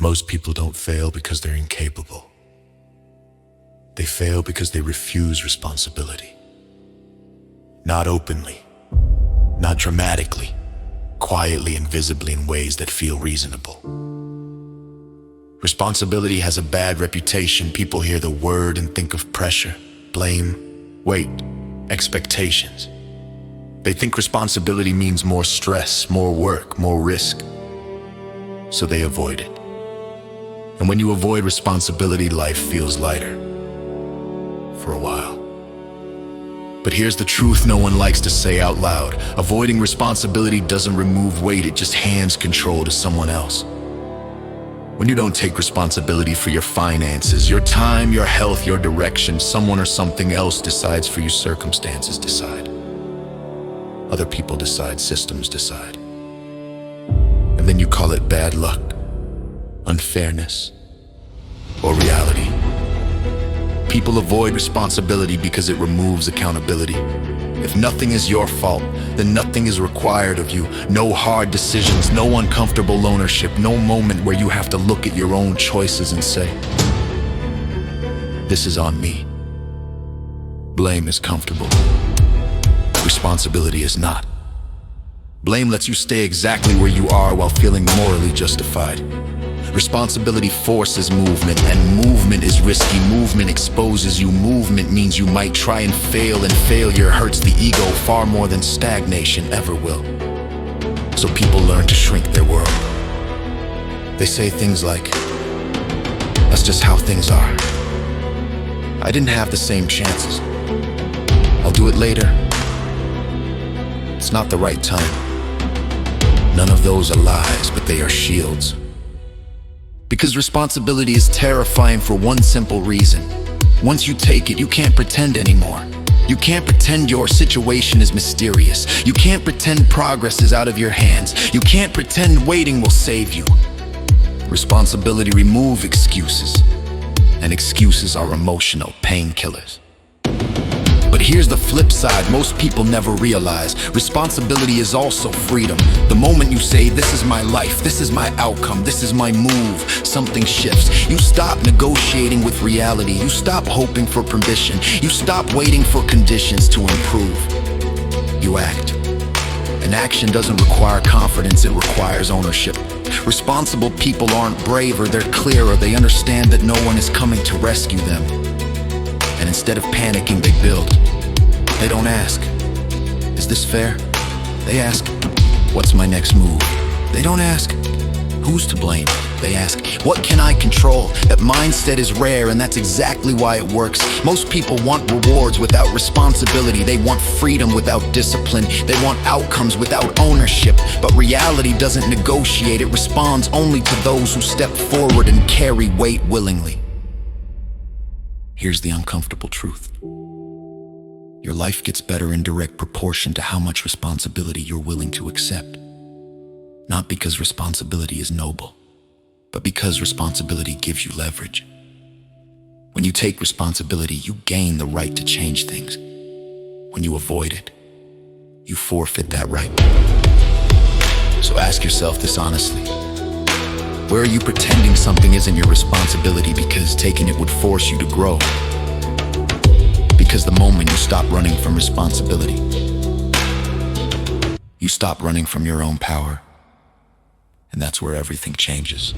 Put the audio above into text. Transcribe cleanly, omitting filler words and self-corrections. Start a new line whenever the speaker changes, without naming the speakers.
Most people don't fail because they're incapable. They fail because they refuse responsibility. Not openly, not dramatically, quietly and visibly in ways that feel reasonable. Responsibility has a bad reputation. People hear the word and think of pressure, blame, weight, expectations. They think responsibility means more stress, more work, more risk. So they avoid it. And when you avoid responsibility, life feels lighter. For a while. But here's the truth no one likes to say out loud. Avoiding responsibility doesn't remove weight, it just hands control to someone else. When you don't take responsibility for your finances, your time, your health, your direction, someone or something else decides for you. Circumstances decide. Other people decide, systems decide. And then you call it bad luck, unfairness, or reality. People avoid responsibility because it removes accountability. If nothing is your fault, then nothing is required of you. No hard decisions, no uncomfortable ownership, no moment where you have to look at your own choices and say, "This is on me." Blame is comfortable. Responsibility is not. Blame lets you stay exactly where you are while feeling morally justified. Responsibility forces movement, and movement is risky. Movement exposes you. Movement means you might try and fail, and failure hurts the ego far more than stagnation ever will. So people learn to shrink their world. They say things like, "That's just how things are. I didn't have the same chances. I'll do it later. It's not the right time." None of those are lies, but they are shields. Because responsibility is terrifying for one simple reason. Once you take it, you can't pretend anymore. You can't pretend your situation is mysterious. You can't pretend progress is out of your hands. You can't pretend waiting will save you. Responsibility removes excuses, and excuses are emotional painkillers. But here's the flip side most people never realize. Responsibility is also freedom. The moment you say, "This is my life, this is my outcome, this is my move," something shifts. You stop negotiating with reality. You stop hoping for permission. You stop waiting for conditions to improve. You act. And action doesn't require confidence, it requires ownership. Responsible people aren't braver, they're clearer. They understand that no one is coming to rescue them. And instead of panicking, they build. They don't ask, "Is this fair?" They ask, "What's my next move?" They don't ask, "Who's to blame?" They ask, "What can I control?" That mindset is rare, and that's exactly why it works. Most people want rewards without responsibility. They want freedom without discipline. They want outcomes without ownership. But reality doesn't negotiate. It responds only to those who step forward and carry weight willingly. Here's the uncomfortable truth. Your life gets better in direct proportion to how much responsibility you're willing to accept. Not because responsibility is noble, but because responsibility gives you leverage. When you take responsibility, you gain the right to change things. When you avoid it, you forfeit that right. So ask yourself this honestly. Where are you pretending something isn't your responsibility because taking it would force you to grow? Because the moment you stop running from responsibility, you stop running from your own power, and that's where everything changes.